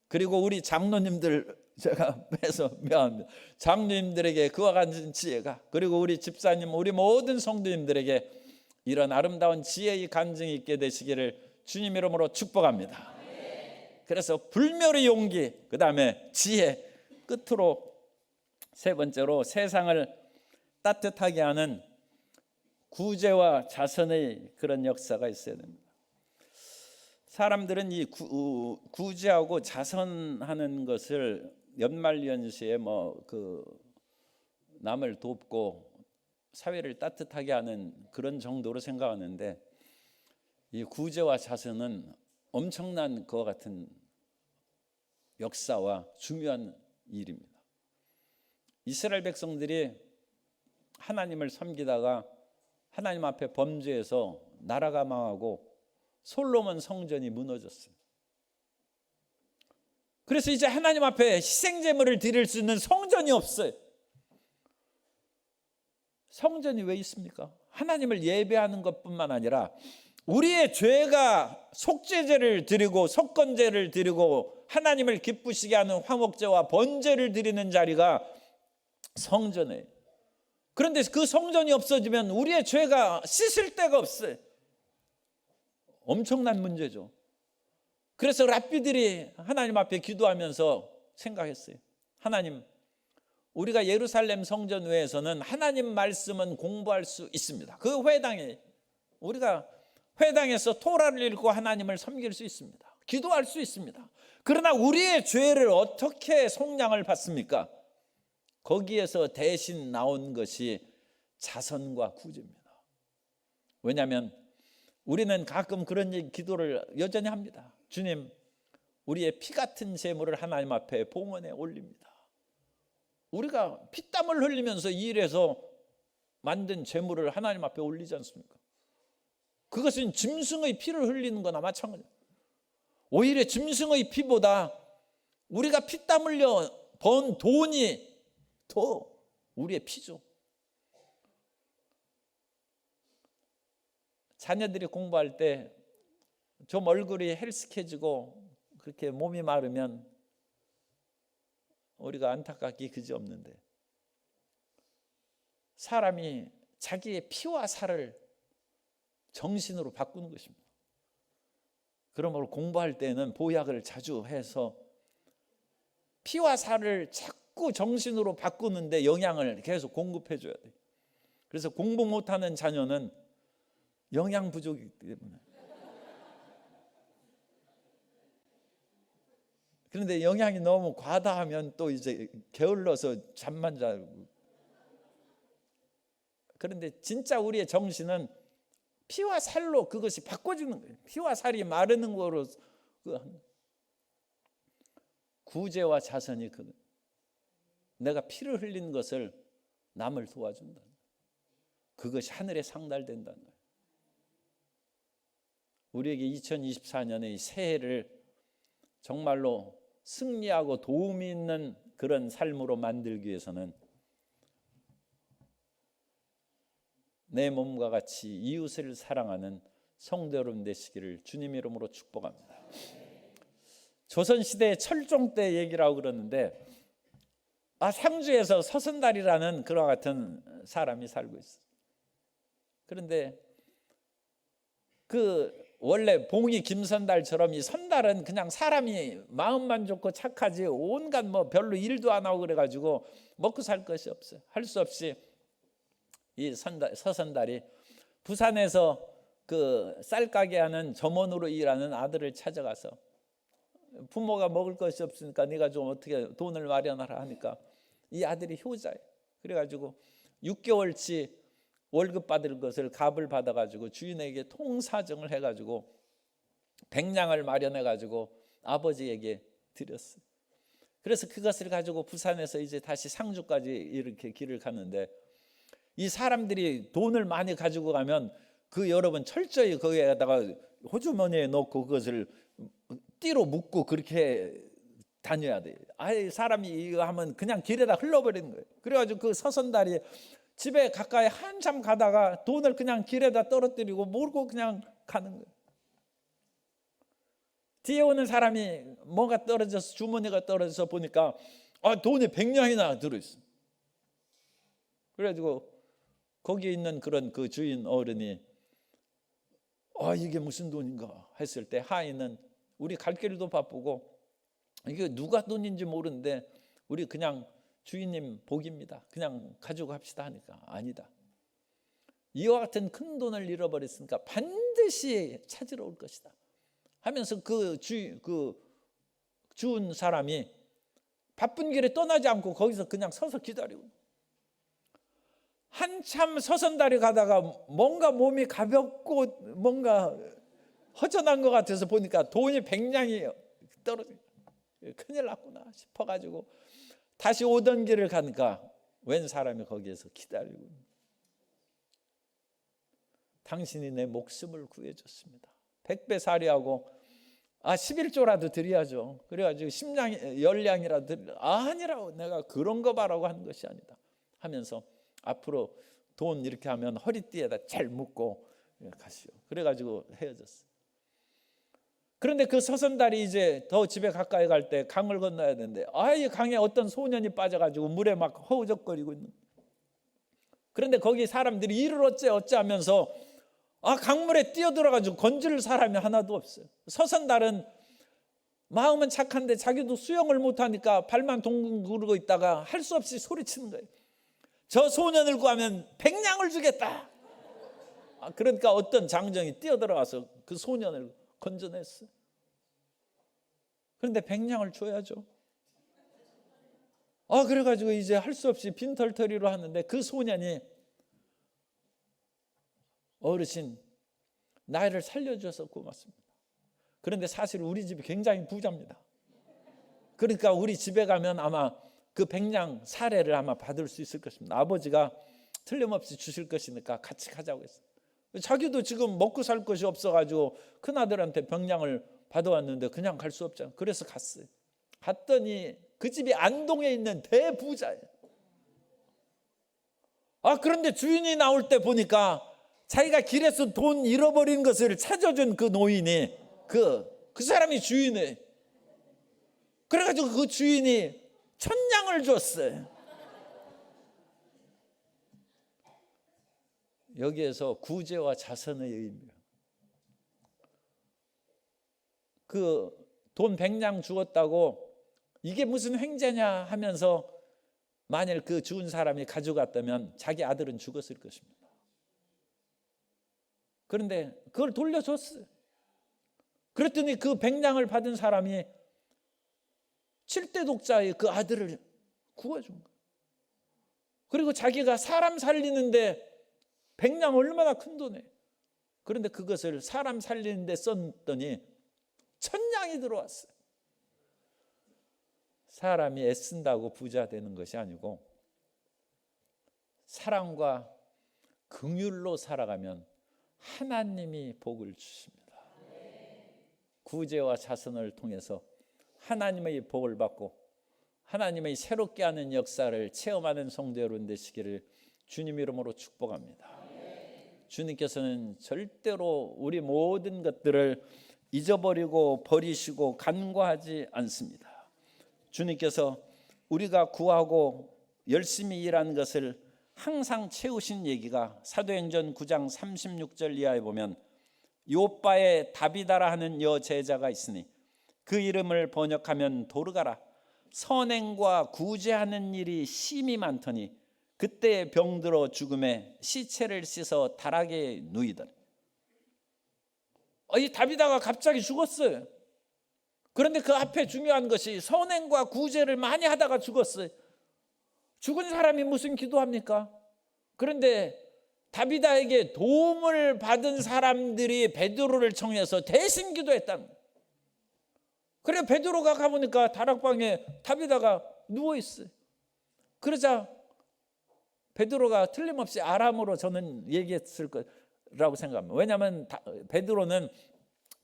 그리고 우리 장로님들 제가 매서 명합니다. 장로님들에게 그와 같은 지혜가 그리고 우리 집사님 우리 모든 성도님들에게 이런 아름다운 지혜의 간증이 있게 되시기를 주님 이름으로 축복합니다. 그래서 불멸의 용기 그 다음에 지혜 끝으로 세 번째로 세상을 따뜻하게 하는 구제와 자선의 그런 역사가 있어야 됩니다. 사람들은 이 구제하고 자선하는 것을 연말연시에 남을 돕고 사회를 따뜻하게 하는 그런 정도로 생각하는데 이 구제와 자선은 엄청난 그와 같은 역사와 중요한 일입니다. 이스라엘 백성들이 하나님을 섬기다가 하나님 앞에 범죄해서 나라가 망하고 솔로몬 성전이 무너졌어요. 그래서 이제 하나님 앞에 희생제물을 드릴 수 있는 성전이 없어요. 성전이 왜 있습니까? 하나님을 예배하는 것뿐만 아니라 우리의 죄가 속죄제를 드리고 속건제를 드리고 하나님을 기쁘시게 하는 화목제와 번제를 드리는 자리가 성전이에요. 그런데 그 성전이 없어지면 우리의 죄가 씻을 데가 없어요. 엄청난 문제죠. 그래서 랍비들이 하나님 앞에 기도하면서 생각했어요. 하나님, 우리가 예루살렘 성전 외에서는 하나님 말씀은 공부할 수 있습니다. 그 회당에 우리가 회당에서 토라를 읽고 하나님을 섬길 수 있습니다. 기도할 수 있습니다. 그러나 우리의 죄를 어떻게 속량을 받습니까? 거기에서 대신 나온 것이 자선과 구제입니다. 왜냐하면 우리는 가끔 그런 기도를 여전히 합니다. 주님, 우리의 피 같은 제물을 하나님 앞에 봉헌에 올립니다. 우리가 피땀을 흘리면서 일해서 만든 제물을 하나님 앞에 올리지 않습니까? 그것은 짐승의 피를 흘리는 거나 마찬가지예요. 오히려 짐승의 피보다 우리가 피땀 흘려 번 돈이 더 우리의 피죠. 자녀들이 공부할 때 좀 얼굴이 헬스케지고 그렇게 몸이 마르면 우리가 안타깝기 그지없는데, 사람이 자기의 피와 살을 정신으로 바꾸는 것입니다. 그러므로 공부할 때는 보약을 자주 해서 피와 살을 자꾸 정신으로 바꾸는데 영양을 계속 공급해 줘야 돼요. 그래서 공부 못하는 자녀는 영양 부족이기 때문에. 그런데 영양이 너무 과다하면 또 이제 게을러서 잠만 자고. 그런데 진짜 우리의 정신은 피와 살로 그것이 바꿔지는 거예요. 피와 살이 마르는 거로. 구제와 자선이 내가 피를 흘리는 것을 남을 도와준다. 그것이 하늘에 상달된다는 거예요. 우리에게 2024년의 새해를 정말로 승리하고 도움이 있는 그런 삶으로 만들기 위해서는 내 몸과 같이 이웃을 사랑하는 성도 여러분 되시기를 주님 이름으로 축복합니다. 조선시대의 철종 때 얘기라고 그러는데, 상주에서 서선달이라는 그와 같은 사람이 살고 있어요. 그런데 원래 봉이 김선달처럼 이 선달은 그냥 사람이 마음만 좋고 착하지 온갖 별로 일도 안 하고 그래가지고 먹고 살 것이 없어요. 할 수 없이 이 서선달이 부산에서 그 쌀가게 하는 점원으로 일하는 아들을 찾아가서, 부모가 먹을 것이 없으니까 네가 좀 어떻게 돈을 마련하라 하니까 이 아들이 효자예요. 그래가지고 6개월치 월급 받을 것을 갑을 받아가지고 주인에게 통사정을 해가지고 백냥을 마련해가지고 아버지에게 드렸어요. 그래서 그것을 가지고 부산에서 이제 다시 상주까지 이렇게 길을 가는데, 이 사람들이 돈을 많이 가지고 가면 여러분 철저히 거기에다가 호주머니에 넣고 그것을 띠로 묶고 그렇게 다녀야 돼요. 사람이 이거 하면 그냥 길에다 흘러버리는 거예요. 그래가지고 그 서선달이 집에 가까이 한참 가다가 돈을 그냥 길에다 떨어뜨리고 모르고 그냥 가는 거예요. 뒤에 오는 사람이 뭐가 떨어져서, 주머니가 떨어져서 보니까 돈이 100냥이나 들어있어. 그래가지고 거기에 있는 그런 그 주인 어른이 이게 무슨 돈인가 했을 때, 하인은 우리 갈 길도 바쁘고 이게 누가 돈인지 모르는데 우리 그냥 주인님 복입니다, 그냥 가지고 갑시다 하니까, 아니다, 이와 같은 큰 돈을 잃어버렸으니까 반드시 찾으러 올 것이다 하면서 주운 사람이 바쁜 길에 떠나지 않고 거기서 그냥 서서 기다리고, 한참 서선달이 가다가 뭔가 몸이 가볍고 뭔가 허전한 것 같아서 보니까 돈이 100냥이 떨어져, 큰일 났구나 싶어가지고 다시 오던 길을 가니까 웬 사람이 거기에서 기다리고, 당신이 내 목숨을 구해줬습니다, 100배 사리하고 11조라도 드려야죠. 그래가지고 10냥이라도 드려. 아니라고, 내가 그런 거 바라고 하는 것이 아니다 하면서 앞으로 돈 이렇게 하면 허리띠에다 잘 묶고 가시오. 그래가지고 헤어졌어요. 그런데 그 서선달이 이제 더 집에 가까이 갈 때 강을 건너야 되는데, 이 강에 어떤 소년이 빠져가지고 물에 막 허우적거리고 있는. 그런데 거기 사람들이 이를 어째 하면서 강물에 뛰어들어가지고 건질 사람이 하나도 없어요. 서선달은 마음은 착한데 자기도 수영을 못하니까 발만 동동 구르고 있다가 할 수 없이 소리치는 거예요. 저 소년을 구하면 100냥을 주겠다. 그러니까 어떤 장정이 뛰어들어가서 그 소년을 건져냈어요. 그런데 100냥을 줘야죠. 그래가지고 이제 할 수 없이 빈털터리로 하는데, 그 소년이 어르신 나를 살려줘서 고맙습니다. 그런데 사실 우리 집이 굉장히 부자입니다. 그러니까 우리 집에 가면 아마 그 100냥 사례를 아마 받을 수 있을 것입니다. 아버지가 틀림없이 주실 것이니까 같이 가자고 했어요. 자기도 지금 먹고 살 것이 없어가지고 큰아들한테 병량을 받아왔는데 그냥 갈 수 없잖아요. 그래서 갔어요. 갔더니 그 집이 안동에 있는 대부자예요. 그런데 주인이 나올 때 보니까 자기가 길에서 돈 잃어버린 것을 찾아준 그 노인이 그 사람이 주인이에요. 그래가지고 그 주인이 1,000냥을 줬어요. 여기에서 구제와 자선의 의미입니다. 그 돈 100냥 주었다고 이게 무슨 횡재냐 하면서 만일 그 죽은 사람이 가져갔다면 자기 아들은 죽었을 것입니다. 그런데 그걸 돌려줬어요. 그랬더니 그 100냥을 받은 사람이 7대 독자의 그 아들을 구워준 거예요. 그리고 자기가 사람 살리는데 100냥 얼마나 큰 돈이에요. 그런데 그것을 사람 살리는데 썼더니 1,000냥이 들어왔어요. 사람이 애쓴다고 부자 되는 것이 아니고 사랑과 긍휼로 살아가면 하나님이 복을 주십니다. 구제와 자선을 통해서 하나님의 복을 받고 하나님의 새롭게 하는 역사를 체험하는 성도 여러분 되시기를 주님 이름으로 축복합니다. 주님께서는 절대로 우리 모든 것들을 잊어버리고 버리시고 간과하지 않습니다. 주님께서 우리가 구하고 열심히 일한 것을 항상 채우신 얘기가 사도행전 9장 36절 이하에 보면 요바에 다비다라 하는 여제자가 있으니 그 이름을 번역하면 도르가라. 선행과 구제하는 일이 심히 많더니 그때 병들어 죽음에 시체를 씻어 다락에 누이더니. 이 다비다가 갑자기 죽었어요. 그런데 그 앞에 중요한 것이 선행과 구제를 많이 하다가 죽었어요. 죽은 사람이 무슨 기도합니까? 그런데 다비다에게 도움을 받은 사람들이 베드로를 청해서 대신 기도했다는 거예요. 그래 베드로가 가보니까 다락방에 다비다가 누워있어요. 그러자 베드로가 틀림없이 아람어로 저는 얘기했을 거라고 생각합니다. 왜냐하면 베드로는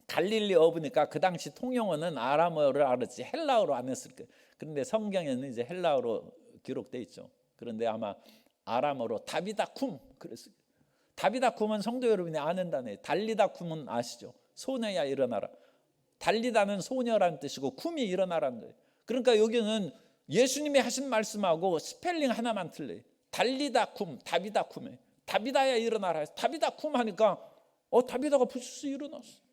갈릴리 어부니까 그 당시 통용어는 아람어를 알았지 헬라어로 안 했을 거예요. 그런데 성경에는 이제 헬라어로 기록돼 있죠. 그런데 아마 아람어로 다비다쿰 그랬어요. 다비다쿰은 성도 여러분이 아는 단어예요. 달리다쿰은 아시죠? 소녀야 일어나라. 달리다는 소녀라는 뜻이고 쿰이 일어나라는 거예요. 그러니까 여기는 예수님이 하신 말씀하고 스펠링 하나만 틀려요. 달리다쿰, 다비다쿰에 다비다야 일어나라. 다비다쿰 하니까 다비다가 부스스 일어났어.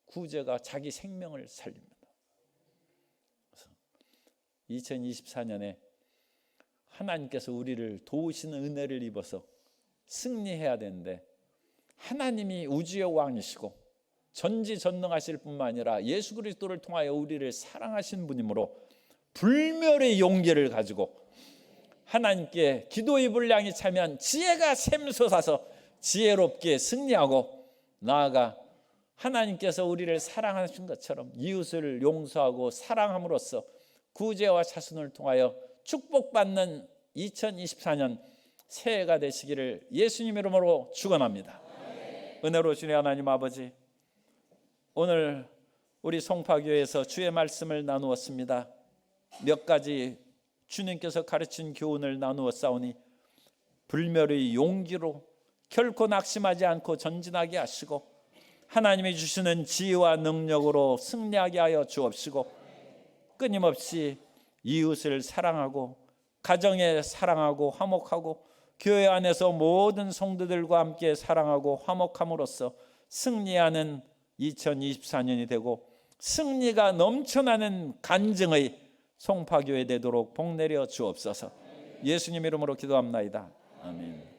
구제가 자기 생명을 살립니다. 2024년에 하나님께서 우리를 도우시는 은혜를 입어서 승리해야 되는데 하나님이 우주의 왕이시고 전지전능하실 뿐만 아니라 예수 그리스도를 통하여 우리를 사랑하신 분이므로 불멸의 용기를 가지고 하나님께 기도의 분량이 차면 지혜가 샘솟아서 지혜롭게 승리하고 나아가 하나님께서 우리를 사랑하신 것처럼 이웃을 용서하고 사랑함으로써 구제와 자선을 통하여 축복받는 2024년 새해가 되시기를 예수님 이름으로 축원합니다. 은혜로우신 하나님 아버지, 오늘 우리 송파교회에서 주의 말씀을 나누었습니다. 몇 가지 주님께서 가르친 교훈을 나누었사오니 불멸의 용기로 결코 낙심하지 않고 전진하게 하시고 하나님이 주시는 지혜와 능력으로 승리하게 하여 주옵시고 끊임없이 이웃을 사랑하고 가정에 사랑하고 화목하고 교회 안에서 모든 성도들과 함께 사랑하고 화목함으로써 승리하는 2024년이 되고 승리가 넘쳐나는 간증의 송파교회 되도록 복 내려 주옵소서. 예수님 이름으로 기도합나이다. 아멘.